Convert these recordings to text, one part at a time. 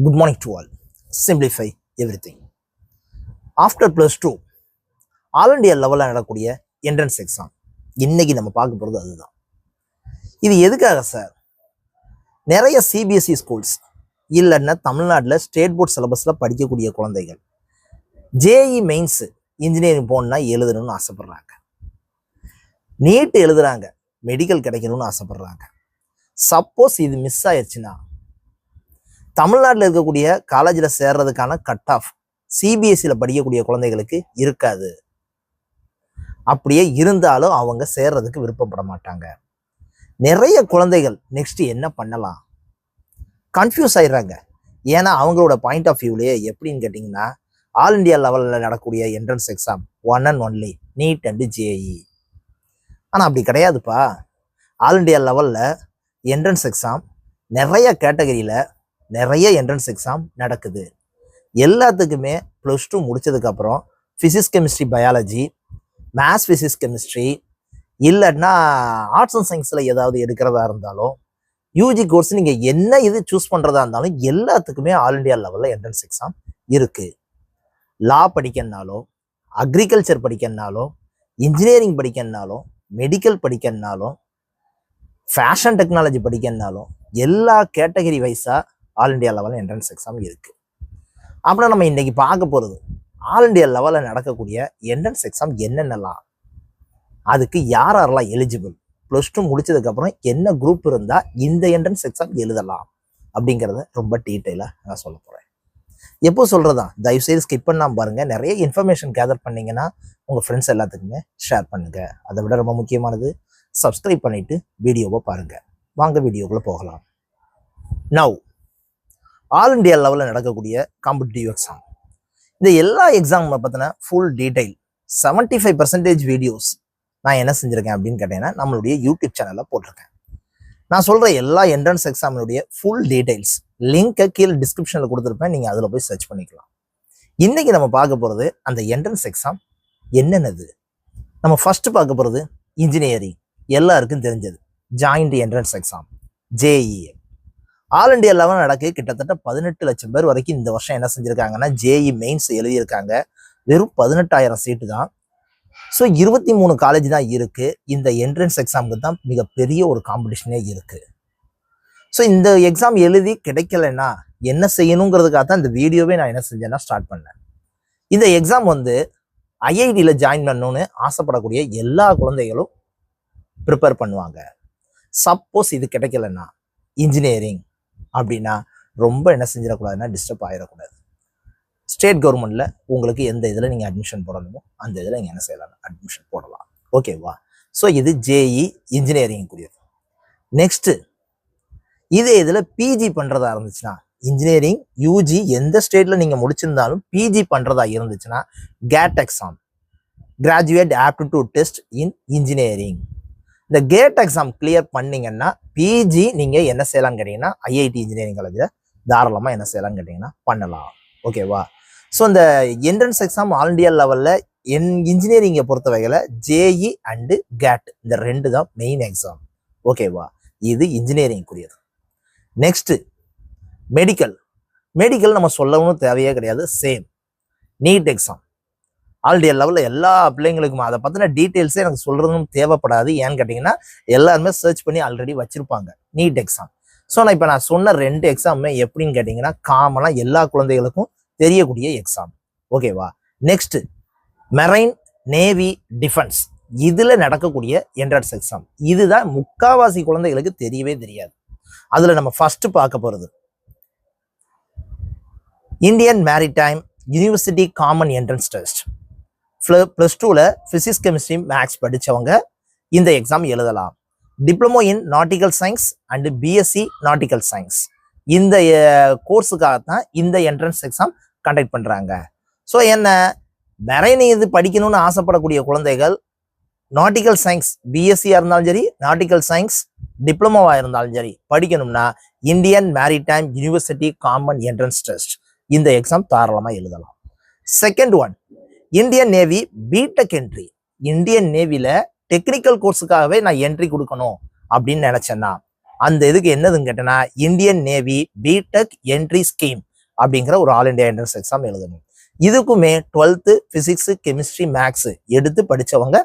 Good morning to all. Simplify everything. After plus 2, all India லெவலில் நடக்கக்கூடிய entrance exam இன்னைக்கு நம்ம பார்க்க போகிறது அதுதான். இது எதுக்காக சார்? நிறைய சிபிஎஸ்இ ஸ்கூல்ஸ் இல்லைன்னா தமிழ்நாட்டில் ஸ்டேட் போர்ட் சிலபஸில் படிக்கக்கூடிய குழந்தைகள் ஜேஇ மெயின்ஸு இன்ஜினியரிங் போகணுன்னா எழுதணும்னு ஆசைப்படுறாங்க. நீட் எழுதுறாங்க, மெடிக்கல் கிடைக்கணும்னு ஆசைப்படுறாங்க. சப்போஸ் இது மிஸ் ஆயிடுச்சுன்னா தமிழ்நாட்டில் இருக்கக்கூடிய காலேஜில் சேர்றதுக்கான கட் ஆஃப் சிபிஎஸ்சியில் படிக்கக்கூடிய குழந்தைகளுக்கு இருக்காது. அப்படியே இருந்தாலும் அவங்க சேர்றதுக்கு விருப்பப்பட மாட்டாங்க. நிறைய குழந்தைகள் நெக்ஸ்ட் என்ன பண்ணலாம் கன்ஃபியூஸ் ஆயிடுறாங்க. ஏன்னா அவங்களோட பாயிண்ட் ஆஃப் வியூலேயே எப்படின்னு கேட்டிங்கன்னா, ஆல் இண்டியா லெவலில் நடக்கக்கூடிய entrance exam one and only NEET and JEE. ஆனால் அப்படி கிடையாதுப்பா. ஆல் இண்டியா லெவலில் என்ட்ரன்ஸ் எக்ஸாம் நிறைய கேட்டகரியில் நிறைய என்ட்ரன்ஸ் எக்ஸாம் நடக்குது. எல்லாத்துக்குமே +2 முடிச்சதுக்கப்புறம் physics chemistry biology, maths physics chemistry இல்லைன்னா ஆர்ட்ஸ் அண்ட் சயின்ஸில் ஏதாவது எடுக்கிறதா இருந்தாலும் யூஜி கோர்ஸ் நீங்கள் என்ன இது சூஸ் பண்ணுறதா இருந்தாலும் எல்லாத்துக்குமே ஆல் இண்டியா லெவலில் என்ட்ரன்ஸ் எக்ஸாம் இருக்குது. லா படிக்கணுனாலும், அக்ரிகல்ச்சர் படிக்கணுனாலும், இன்ஜினியரிங் படிக்கணுனாலும், மெடிக்கல் படிக்கணுனாலும், ஃபேஷன் டெக்னாலஜி படிக்கணுனாலும் எல்லா கேட்டகரி வைஸாக ஆல் இண்டியா லெவலில் என்ட்ரன்ஸ் எக்ஸாம் இருக்குது. அப்புறம் நம்ம இன்னைக்கு பார்க்க போகிறது ஆல் இண்டியா லெவலில் நடக்கக்கூடிய என்ட்ரன்ஸ் எக்ஸாம் என்னென்னலாம், அதுக்கு யாரெல்லாம் எலிஜிபிள், +2 முடிச்சதுக்கப்புறம் என்ன குரூப் இருந்தால் இந்த என்ட்ரன்ஸ் எக்ஸாம் எழுதலாம் அப்படிங்கிறத ரொம்ப டீட்டெயிலாக நான் சொல்ல போகிறேன். எப்போ சொல்கிறதா, தயவுசெய்து ஸ்கிப் பண்ணாமல் பாருங்கள். நிறைய இன்ஃபர்மேஷன் கேதர் பண்ணிங்கன்னா உங்கள் ஃப்ரெண்ட்ஸ் எல்லாத்துக்குமே ஷேர் பண்ணுங்கள். அதை விட ரொம்ப முக்கியமானது, சப்ஸ்கிரைப் பண்ணிவிட்டு வீடியோவை பாருங்கள். வாங்க வீடியோக்குள்ளே போகலாம். நவ் ஆல் இண்டியா லெவலில் நடக்கக்கூடிய காம்படிட்டிவ் எக்ஸாம், இந்த எல்லா எக்ஸாமை பற்றின ஃபுல் டீட்டெயில் 75% வீடியோஸ் நான் என்ன செஞ்சுருக்கேன் அப்படின்னு கேட்டீங்கன்னா நம்மளுடைய யூடியூப் சேனலில் போட்டிருக்கேன். நான் சொல்கிற எல்லா என்ட்ரன்ஸ் எக்ஸாமினுடைய ஃபுல் டீட்டெயில்ஸ் லிங்கை கீழே டிஸ்கிரிப்ஷனில் கொடுத்துருப்பேன். நீங்கள் அதில் போய் சர்ச் பண்ணிக்கலாம். இன்றைக்கி நம்ம பார்க்க போகிறது அந்த என்ட்ரன்ஸ் எக்ஸாம் என்னென்னது. நம்ம ஃபஸ்ட்டு பார்க்க போகிறது இன்ஜினியரிங், எல்லாருக்கும் தெரிஞ்சது joint entrance exam JEE. All India level நடக்க கிட்டத்தட்ட 18 லட்சம் பேர் வரைக்கும் இந்த வருஷம் என்ன செஞ்சுருக்காங்கன்னா ஜேஇ மெயின்ஸ் எழுதியிருக்காங்க. வெறும் 18,000 சீட்டு தான். ஸோ 23 காலேஜ் தான் இருக்குது. இந்த என்ட்ரன்ஸ் எக்ஸாமுக்கு தான் மிகப்பெரிய ஒரு காம்படிஷனே இருக்குது. ஸோ இந்த எக்ஸாம் எழுதி கிடைக்கலன்னா என்ன செய்யணுங்கிறதுக்காக தான் இந்த வீடியோவே நான் என்ன செஞ்சேன்னா ஸ்டார்ட் பண்ணேன். இந்த எக்ஸாம் ஐஐடியில் ஜாயின் பண்ணணும்னு ஆசைப்படக்கூடிய எல்லா குழந்தைகளும் ப்ரிப்பேர் பண்ணுவாங்க. சப்போஸ் இது கிடைக்கலன்னா இன்ஜினியரிங் அப்படின்னா ரொம்ப என்ன செஞ்சிடக்கூடாதுன்னா டிஸ்டர்ப் ஆகிடக்கூடாது. ஸ்டேட் கவர்மெண்ட்டில் உங்களுக்கு எந்த இதில் நீங்கள் அட்மிஷன் போடணுமோ அந்த இதில் நீங்கள் என்ன செய்யலாம், அட்மிஷன் போடலாம். ஓகேவா? ஸோ இது ஜேஇ இன்ஜினியரிங்குரியது. நெக்ஸ்ட்டு இதே இதில் பிஜி பண்ணுறதா இருந்துச்சுன்னா, இன்ஜினியரிங் யூஜி எந்த ஸ்டேட்டில் நீங்கள் முடிச்சிருந்தாலும் பிஜி பண்ணுறதா இருந்துச்சுன்னா GATE exam, graduate aptitude test in engineering. இந்த கேட் எக்ஸாம் கிளியர் பண்ணிங்கன்னா பிஜி நீங்கள் என்ன செய்யலாம்னு கேட்டிங்கன்னா ஐஐடி இன்ஜினியரிங் காலேஜில் தாராளமாக என்ன செய்யலாம்னு கேட்டிங்கன்னா பண்ணலாம். ஓகேவா? ஸோ இந்த என்ட்ரன்ஸ் எக்ஸாம் ஆல் இண்டியா லெவலில் இன்ஜினியரிங்கை பொறுத்த வகையில் ஜேஇ அண்டு கேட் இந்த 2 தான் மெயின் எக்ஸாம். ஓகேவா? இது இன்ஜினியரிங்குரியது. நெக்ஸ்ட்டு மெடிக்கல் நம்ம சொல்லவும் தேவையே கிடையாது. Same NEET exam all India லெவலில் எல்லா பிள்ளைங்களுக்கும் அதை பற்றின டீட்டெயில்ஸே எனக்கு சொல்கிறதும் தேவைப்படாது. ஏன்னு கேட்டிங்கன்னா எல்லாருமே சர்ச் பண்ணி ஆல்ரெடி வச்சுருப்பாங்க நீட் எக்ஸாம். ஸோ நான் இப்போ சொன்ன 2 எக்ஸாமுமே எப்படின்னு கேட்டிங்கன்னா காமனாக எல்லா குழந்தைகளுக்கும் தெரியக்கூடிய எக்ஸாம். ஓகேவா? நெக்ஸ்ட்டு மெரைன் நேவி டிஃபென்ஸ் இதில் நடக்கக்கூடிய என்ட்ரன்ஸ் எக்ஸாம். இதுதான் முக்காவாசி குழந்தைகளுக்கு தெரியவே தெரியாது. அதில் நம்ம ஃபஸ்ட்டு பார்க்க போகிறது Indian maritime university common entrance test. +2ல் ஃபிசிக்ஸ் கெமிஸ்ட்ரி மேக்ஸ் படித்தவங்க இந்த எக்ஸாம் எழுதலாம். Diploma in nautical science and BSc nautical science இந்த கோர்ஸுக்காகத்தான் இந்த என்ட்ரன்ஸ் எக்ஸாம் கண்டக்ட் பண்ணுறாங்க. ஸோ என்ன மெரைன் இது படிக்கணும்னு ஆசைப்படக்கூடிய குழந்தைகள் நாட்டிக்கல் சயின்ஸ் பிஎஸ்சியாக இருந்தாலும் சரி, நாட்டிக்கல் சயின்ஸ் டிப்ளமோவாக இருந்தாலும் சரி படிக்கணும்னா Indian maritime university common entrance test இந்த எக்ஸாம் தாராளமாக எழுதலாம். Second one Indian navy BTech entry. Indian நேவியில் டெக்னிக்கல் கோர்ஸுக்காகவே நான் என்ட்ரி கொடுக்கணும் அப்படின்னு நினச்சேன்னா அந்த இதுக்கு என்னதுன்னு கேட்டேன்னா Indian navy BTech entry scheme அப்படிங்கிற ஒரு ஆல் இண்டியா என்ட்ரன்ஸ் எக்ஸாம் எழுதணும். இதுக்குமே 12th பிசிக்ஸ் கெமிஸ்ட்ரி மேக்ஸ் எடுத்து படிச்சவங்க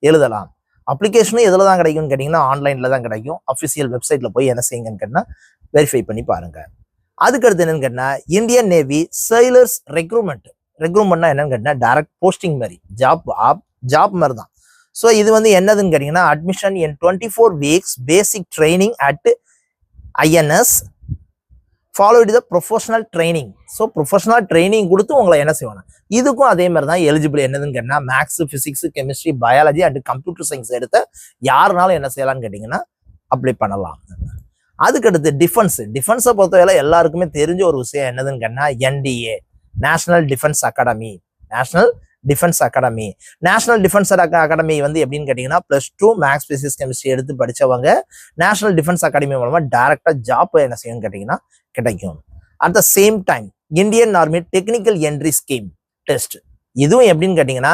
எழுதலாம். அப்ளிகேஷனும் எதில் தான் கிடைக்கும்னு கேட்டிங்கன்னா ஆன்லைனில் தான் கிடைக்கும். அஃபிஷியல் வெப்சைட்டில் போய் என்ன செய்யுங்கன்னு கேட்டால் வெரிஃபை பண்ணி பாருங்க. அதுக்கடுத்து என்னன்னு கேட்டால் இந்தியன் நேவி சைலர்ஸ் ரெக்ரூட்மெண்ட்னா என்னன்னு கேட்டால் டைரக்ட் போஸ்டிங் மாதிரி ஜாப் மாதிரி தான். ஸோ இது வந்து என்னதுன்னு கேட்டிங்கன்னா admission in 24 weeks basic training at INS followed the professional training. So professional training கொடுத்து உங்களை என்ன செய்வாங்க. இதுக்கும் அதே மாதிரி தான் எலிஜிபிள். என்னதுன்னு கேட்டால் maths, physics, chemistry, biology and computer science எடுத்த யாருனாலும் என்ன செய்யலாம்னு கேட்டிங்கன்னா அப்ளை பண்ணலாம். அதுக்கடுத்து டிஃபென்ஸை பொறுத்தவரை எல்லாருக்குமே தெரிஞ்ச ஒரு விஷயம் என்னதுன்னு கேட்டால் NDA national defence academy. National defence academy வந்து எப்படின்னு கேட்டிங்கன்னா +2 மேக்ஸ், பிசிக்ஸ், கெமிஸ்ட்ரி எடுத்து படித்தவங்க நேஷனல் டிஃபென்ஸ் அகாடமி மூலமாக டைரக்டாக ஜாப் என்ன செய்யணும்னு கேட்டிங்கன்னா கிடைக்கும். At the same time Indian army technical entry scheme test. இதுவும் எப்படின்னு கேட்டிங்கன்னா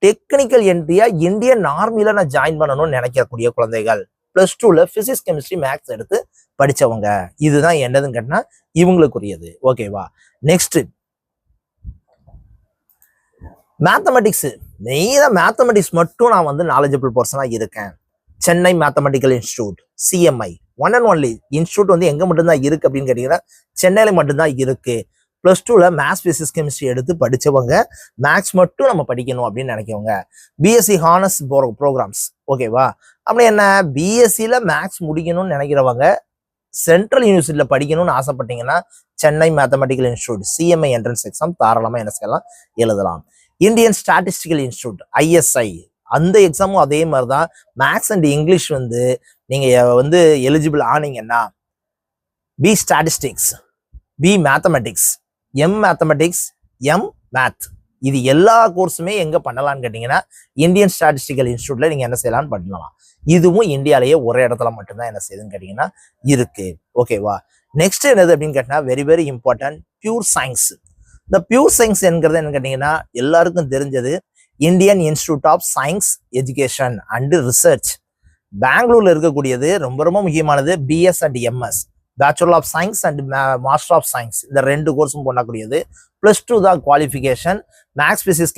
டெக்னிக்கல் என்ட்ரியா இந்தியன் ஆர்மியில நான் ஜாயின் பண்ணணும்னு நினைக்கக்கூடிய குழந்தைகள் +2ல பிசிக்ஸ், கெமிஸ்ட்ரி, மேக்ஸ் எடுத்து படிச்சவங்க இதுதான் என்னதுன்னு கேட்டினா இவங்களுக்குரியது. ஓகேவா. Next mathematics. மெயினாக மேத்தமெட்டிக்ஸ் மட்டும் நான் வந்து நாலேஜபிள் பர்சனாக இருக்கேன். Chennai mathematical institute CMI one and only institute வந்து எங்கே மட்டும்தான் இருக்குது அப்படின்னு கேட்டிங்கன்னா சென்னையில் மட்டும்தான் இருக்குது. +2ல மேத்ஸ், பிசிக்ஸ், கெமிஸ்ட்ரி எடுத்து படித்தவங்க மேக்ஸ் மட்டும் நம்ம படிக்கணும் அப்படின்னு நினைக்கவங்க BSc ஹானர்ஸ் ப்ரோக்ராம்ஸ். ஓகேவா. அப்படி என்ன BScல மேக்ஸ் முடிக்கணும்னு நினைக்கிறவங்க சென்ட்ரல் யூனிவர்சிட்டியில் படிக்கணும்னு ஆசைப்பட்டீங்கன்னா Chennai mathematical institute CMI entrance exam தாராளமாக என்ன செய்யலாம், எழுதலாம். இந்தியன் ஸ்டாட்டிஸ்டிக்கல் இன்ஸ்டியூட் ISI அந்த எக்ஸாமும் அதே மாதிரி தான். மேக்ஸ் அண்ட் இங்கிலீஷ் வந்து நீங்கள் வந்து எலிஜிபிள் ஆனீங்கன்னா B statistics, B mathematics, M mathematics, M math இது எல்லா கோர்ஸுமே எங்கே பண்ணலான்னு கேட்டிங்கன்னா இந்தியன் ஸ்டாட்டிஸ்டிக்கல் இன்ஸ்டியூட்டில் நீங்கள் என்ன செய்யலாம்னு பண்ணலாம். இதுவும் இந்தியாவிலேயே ஒரே இடத்துல மட்டும்தான் என்ன செய்யுதுன்னு கேட்டிங்கன்னா இருக்குது. ஓகேவா. நெக்ஸ்ட் என்னது அப்படின்னு கேட்டிங்கன்னா very very important pure science. இந்த பியூர் சயின்ஸ் என்கிறது என்ன கேட்டிங்கன்னா எல்லாருக்கும் தெரிஞ்சது Indian Institute of Science Education and Research பெங்களூர்ல இருக்கக்கூடியது. ரொம்ப ரொம்ப முக்கியமானது BS and MS bachelor of science and master of science இந்த 2 கோர்ஸும் பண்ணக்கூடியது. +2 தான் qualification. Maths, physics,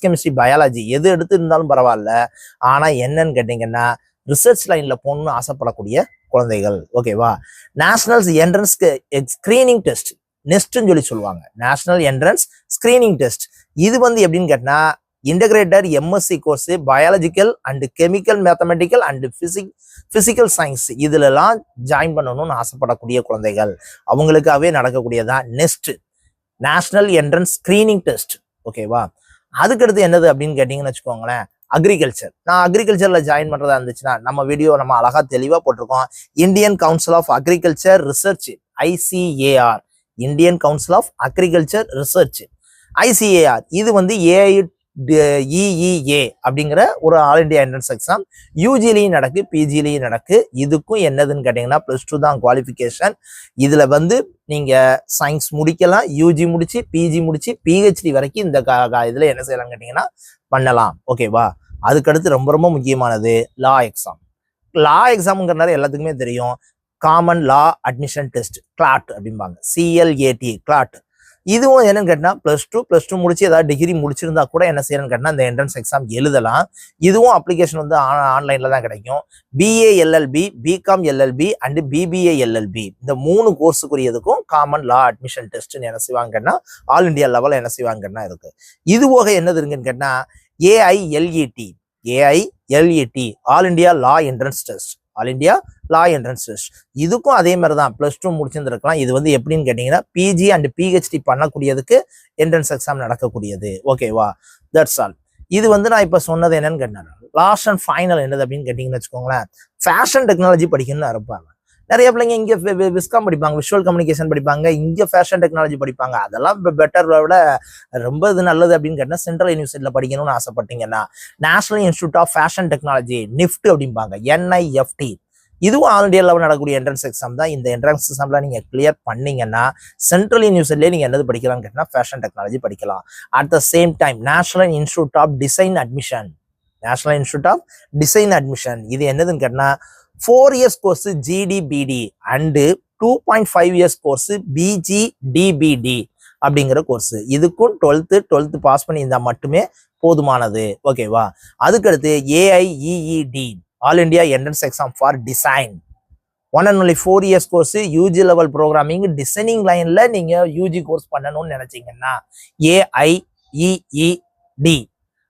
chemistry, biology எது எடுத்து இருந்தாலும் பரவாயில்ல. ஆனால் என்னன்னு கேட்டிங்கன்னா ரிசர்ச் லைன்ல போகணும்னு ஆசைப்படக்கூடிய குழந்தைகள். ஓகேவா. நேஷனல் என்ட்ரன்ஸ் ஸ்கிரீனிங் டெஸ்ட் நெஸ்ட்னு சொல்லுவாங்க. நேஷனல் என்ட்ரன்ஸ் ஸ்கிரீனிங் டெஸ்ட் இது வந்து எப்படின்னு கேட்டினா integrated MSc course biological and chemical, mathematical and physical science இதுலலாம் ஜாயின் பண்ணணும்னு ஆசைப்படக்கூடிய குழந்தைகள் அவங்களுக்காகவே நடக்கக்கூடியதான் NEST national entrance screening test. ஓகேவா. அதுக்கடுத்து என்னது அப்படின்னு கேட்டிங்கன்னு வச்சுக்கோங்களேன் அக்ரிகல்ச்சர். நான் அக்ரிகல்ச்சரில் ஜாயின் பண்ணுறதா இருந்துச்சுன்னா நம்ம வீடியோ நம்ம அழகாக தெளிவாக போட்டிருக்கோம். Indian Council of Agriculture Research ICAR Indian Council of Agriculture Research ICAR இது வந்து AIEEA அப்படிங்கிற ஒரு ஆல் இண்டியா என்ட்ரன்ஸ் எக்ஸாம். UGலையும் நடக்கு, PGலையும் நடக்கு. இதுக்கும் என்னதுன்னு கேட்டிங்கன்னா +2 தான் குவாலிஃபிகேஷன். இதில் வந்து நீங்கள் சயின்ஸ் முடிக்கலாம், UG முடிச்சு PG முடிச்சு PhD வரைக்கும் இந்த இதில் என்ன செய்யலாம் கேட்டிங்கன்னா பண்ணலாம். ஓகேவா. அதுக்கடுத்து ரொம்ப ரொம்ப முக்கியமானது லா எக்ஸாம். லா எக்ஸாமுங்கிறனால எல்லாத்துக்குமே தெரியும் காமன் லா அட்மிஷன் டெஸ்ட் CLAT அப்படிம்பாங்க. CLAT CLAT. இதுவும் என்னன்னு கேட்டினா +2 முடிச்சு ஏதாவது டிகிரி முடிச்சிருந்தா கூட என்ன செய்யணும்னு கேட்டினா இந்த என்ட்ரன்ஸ் எக்ஸாம் எழுதலாம். இதுவும் அப்ளிகேஷன் வந்து ஆன்லைனில் தான் கிடைக்கும். BA LLB, BCom LLB and BBA LLB இந்த 3 கோர்ஸுக்குரியதுக்கும் காமன் லா அட்மிஷன் டெஸ்ட்னு என்ன செய்வாங்கன்னா ஆல் இண்டியா லெவலில் என்ன செய்வாங்கன்னா இருக்கு. இது போக என்னது இருக்குன்னு கேட்டினா AILET ஆல் இண்டியா லா என்ட்ரன்ஸ் டெஸ்ட். ஆல் இண்டியா லா என்ட்ரன்ஸ் டெஸ்ட் இதுக்கும் அதே மாதிரி தான் +2 முடிச்சிருந்துருக்கலாம். இது வந்து எப்படின்னு கேட்டிங்கன்னா PG அண்ட் PhD பண்ணக்கூடியதுக்கு என்ட்ரன்ஸ் எக்ஸாம் நடக்கக்கூடியது. ஓகேவா. That's all. இது வந்து நான் இப்போ சொன்னது என்னன்னு கேட்டேன். லாஸ்ட் அண்ட் ஃபைனல் என்னது அப்படின்னு கேட்டிங்கன்னு வச்சுக்கோங்களேன் ஃபேஷன் டெக்னாலஜி படிக்கணும்னு இருப்பாங்க. நிறைய பிள்ளைங்க இங்கே விஸ்காம் படிப்பாங்க, விஷுவல் கம்யூனிகேஷன் படிப்பாங்க, இங்கே ஃபேஷன் டெக்னாலஜி படிப்பாங்க. அதெல்லாம் பெட்டரை விட ரொம்ப இது நல்லது அப்படின்னு கேட்டால் சென்ட்ரல் யூனிவர்சிட்டியில் படிக்கணும்னு ஆசைப்பட்டீங்கன்னா National institute of Fashion Technology NIFT அப்படிம்பாங்க, NIFT. இதுவும் ஆல் இண்டியா லெவல் நடக்கக்கூடிய என்ட்ரன்ஸ் எக்ஸாம் தான். இந்த என்ட்ரன்ஸ் எக்ஸாம்லாம் நீங்கள் கிளியர் பண்ணீங்கன்னா சென்ட்ரல் யூனிவர்சிட்டிலே நீங்கள் என்னது படிக்கலாம்னு கேட்டிங்கன்னா ஃபேஷன் டெக்னாலஜி படிக்கலாம். At the same time national institute of design admission இது என்னதுன்னு கேட்டினா 4 years course GD BD and 2.5 years course PGDPD அப்படிங்கிற கோர்ஸ். இதுக்கும் 12th பாஸ் பண்ணியிருந்தா மட்டுமே போதுமானது. ஓகேவா? அதுக்கடுத்து AIEED all India entrance exam for design 1 and only 4 years course UG level programming designing லைன்ல நீங்க யூஜி கோர்ஸ் பண்ணணும்னு நினைச்சீங்கன்னா AIEED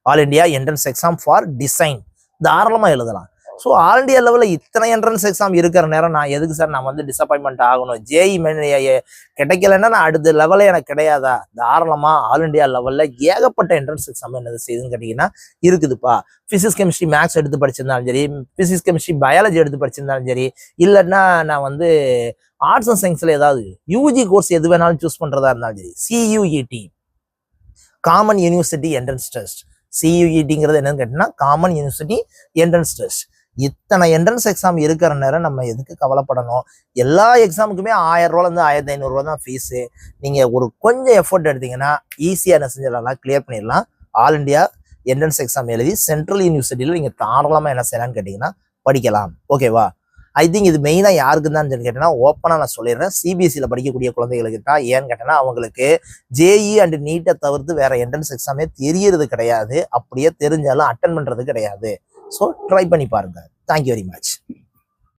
all India entrance exam for design தாராளமா எழுதலாம். ஸோ ஆல் இண்டியா லெவலில் இத்தனை என்ட்ரன்ஸ் எக்ஸாம் இருக்கிற நேரம் நான் எதுக்கு சார் நான் வந்து டிசப்பாயின்மெண்ட் ஆகணும்? ஜேஇ கிடைக்கலன்னா நான் அடுத்த லெவலே எனக்கு கிடையாதா? தாராளமா ஆல் இண்டியா லெவலில் ஏகப்பட்ட என்ட்ரன்ஸ் எக்ஸாம் என்னது செய்யுதுன்னு கேட்டிங்கன்னா இருக்குதுப்பா. பிசிக்ஸ் கெமிஸ்ட்ரி மேக்ஸ் எடுத்து படிச்சிருந்தாலும் சரி, பிசிக்ஸ் கெமிஸ்ட்ரி பயாலஜி எடுத்து படிச்சிருந்தாலும் சரி, இல்லைன்னா நான் வந்து ஆர்ட்ஸ் அண்ட் சயின்ஸில் ஏதாவது யூஜி கோர்ஸ் எது வேணாலும் சூஸ் பண்ணுறதா இருந்தாலும் சரி, CUET common university entrance test. சியூஇடிங்கிறது என்னன்னு கேட்டிங்கன்னா காமன் யூனிவர்சிட்டி என்ட்ரன்ஸ் டெஸ்ட். இத்தனை என்ட்ரன்ஸ் எக்ஸாம் இருக்கிற நேரம் நம்ம எதுக்கு கவலைப்படணும்? எல்லா எக்ஸாமுக்குமே 1000 ரூபாயிலிருந்து 1500 ரூபா தான் ஃபீஸு. நீங்கள் ஒரு கொஞ்சம் எஃபோர்ட் எடுத்தீங்கன்னா ஈஸியாக என்ன செஞ்சிடலாம், கிளியர் பண்ணிடலாம். ஆல் இண்டியா என்ட்ரன்ஸ் எக்ஸாம் எழுதி சென்ட்ரல் யூனிவர்சிட்டியில் நீங்கள் தாராளமாக என்ன செய்யலாம்னு கேட்டிங்கன்னா படிக்கலாம். ஓகேவா? ஐ திங்க் இது மெயினாக யாருக்கு தான் கேட்டீங்கன்னா ஓப்பனாக நான் சொல்லிடுறேன், சிபிஎஸ்சியில் படிக்கக்கூடிய குழந்தைகளுக்கு தான். ஏன்னு கேட்டேன்னா அவங்களுக்கு ஜேஇ அண்ட் நீட்டை தவிர்த்து வேற என்ட்ரன்ஸ் எக்ஸாமே தெரியறது கிடையாது. அப்படியே தெரிஞ்சாலும் அட்டன் பண்ணுறது கிடையாது. ஸோ ட்ரை பண்ணி பாருங்க. Thank you very much.